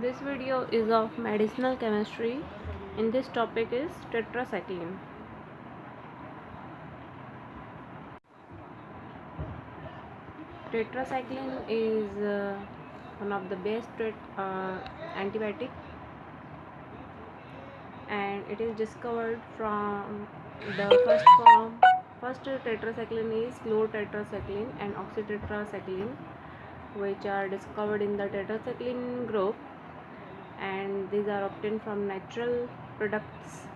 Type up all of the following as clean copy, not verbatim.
This video is of medicinal chemistry. In this topic is tetracycline. Tetracycline is one of the best antibiotic, and it is discovered from the first form. First tetracycline is chlortetracycline and oxytetracycline, which are discovered in the tetracycline group, and these are obtained from natural products,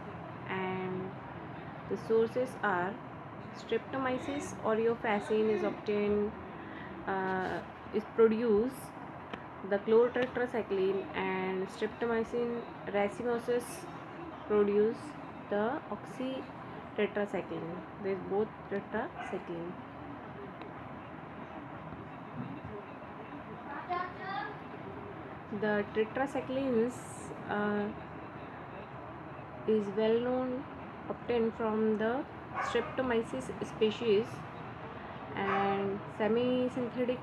and the sources are Streptomyces aureofaciens is obtained, is produced the chlortetracycline, and Streptomycin racemose produce the oxytetracycline. They both tetracycline. The tetracyclines is well known, obtained from the Streptomyces species, and semi-synthetic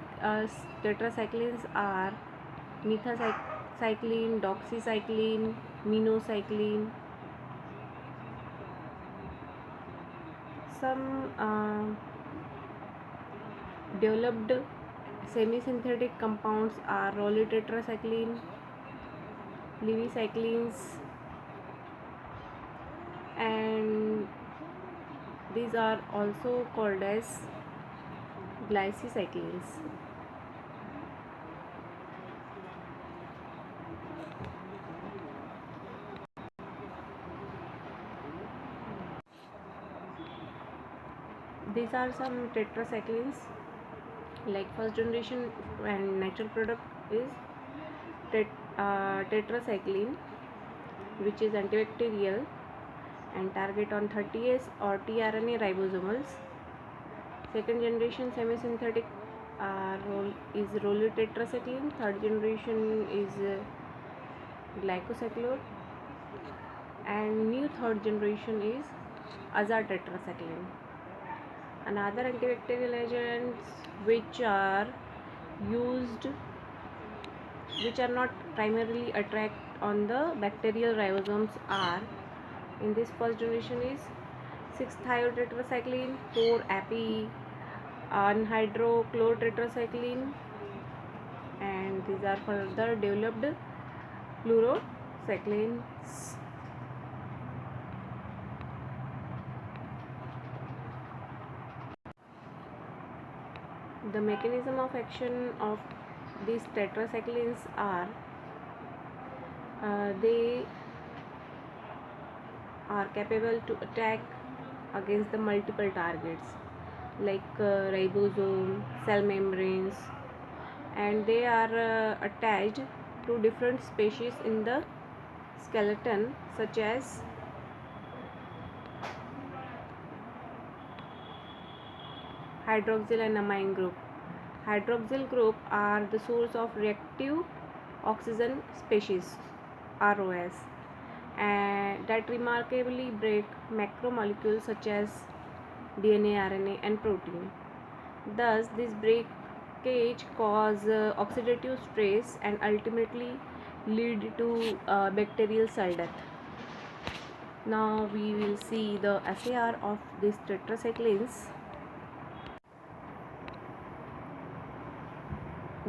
tetracyclines are methacycline, doxycycline, minocycline. Some developed semi-synthetic compounds are rolitetracycline, levicyclines, and these are also called as glycycyclines. These are some tetracyclines. Like first generation and natural product is tetracycline, which is antibacterial and target on 30S or tRNA ribosomals. Second generation semi-synthetic is rolitetracycline. Third generation is glycosycline, and new third generation is azatetracycline. Another antibacterial agents which are used, which are not primarily attract on the bacterial ribosomes, are in this first generation is 6-thiotetracycline, 4-api anhydrochlorotetracycline, and these are further developed fluorocyclines. The mechanism of action of these tetracyclines are they are capable to attack against the multiple targets like ribosome, cell membranes, and they are attached to different species in the skeleton, such as hydroxyl and amine group. Hydroxyl group are the source of reactive oxygen species, ROS, and that remarkably break macromolecules such as DNA, RNA, and protein. Thus, this breakage cause oxidative stress and ultimately lead to bacterial cell death. Now we will see the SAR of these tetracyclines.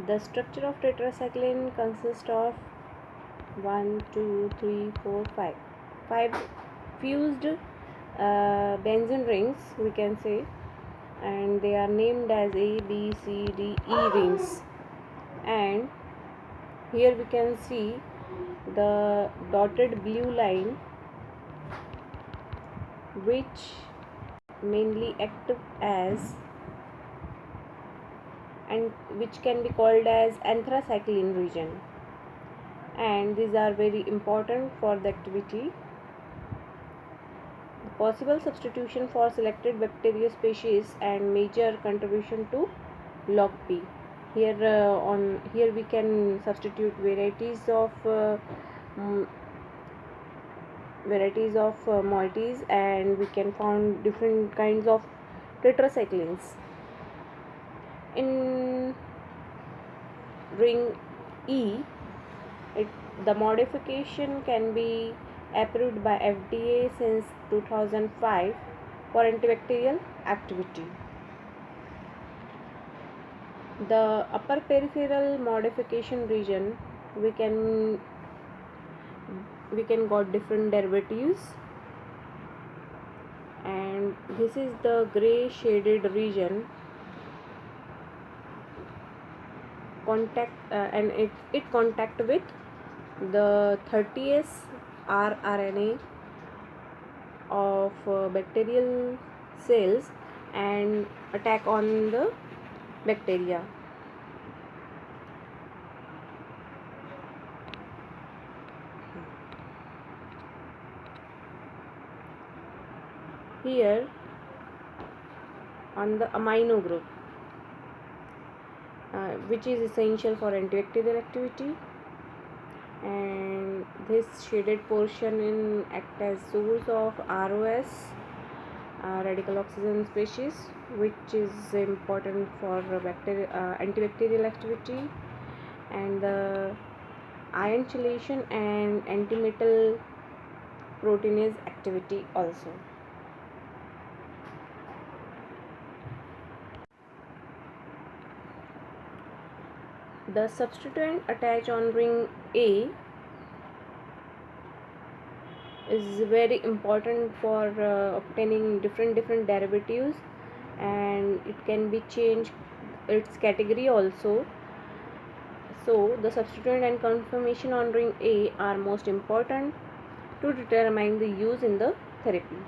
The structure of tetracycline consists of 1, 2, 3, 4, 5. 5 fused benzene rings, we can say, and they are named as A, B, C, D, E rings. And here we can see the dotted blue line, which mainly act as and which can be called as anthracycline region, and these are very important for the activity. Possible substitution for selected bacteria species and major contribution to log P. Here we can substitute varieties of moieties, and we can find different kinds of tetracyclines. In ring E, The modification can be approved by FDA since 2005 for antibacterial activity. The upper peripheral modification region, we can got different derivatives, and this is the gray shaded region and it contact with the 30S rRNA of bacterial cells and attack on the bacteria. Here on the amino group, which is essential for antibacterial activity, and this shaded portion in act as source of ROS, radical oxygen species, which is important for antibacterial activity, and the ion chelation and antimetal proteinase activity also. The substituent attached on ring A is very important for obtaining different derivatives, and it can be changed its category also. So the substituent and conformation on ring A are most important to determine the use in the therapy.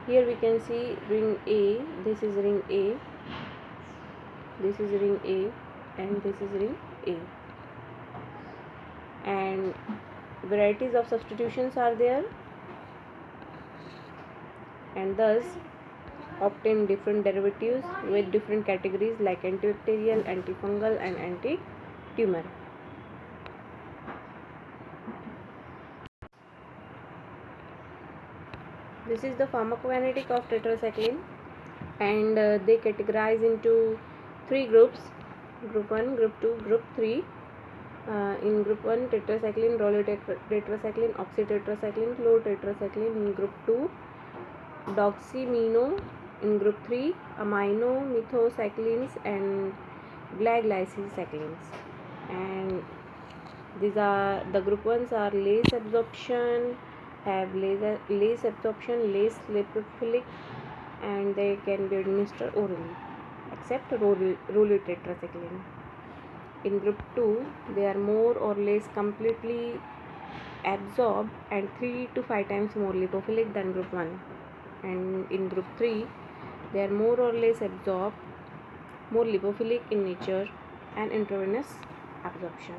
Here we can see ring A, this is ring A, this is ring A, and this is ring A, and varieties of substitutions are there, and thus obtain different derivatives with different categories like antibacterial, antifungal, and anti-tumor. This is the pharmacokinetic of tetracycline, and they categorize into 3 groups: group 1, group 2, group 3. In group 1, tetracycline, tetracycline, oxytetracycline, chlorotetracycline. In group 2, doxymino. In group 3, amino methocyclines and glycycyclines. And these are the group 1s are less absorption, have less absorption, less lipophilic, and they can be administered orally, except rolyl tetracycline. In group 2, they are more or less completely absorbed and 3 to 5 times more lipophilic than group 1. And in group 3, they are more or less absorbed, more lipophilic in nature, and intravenous absorption.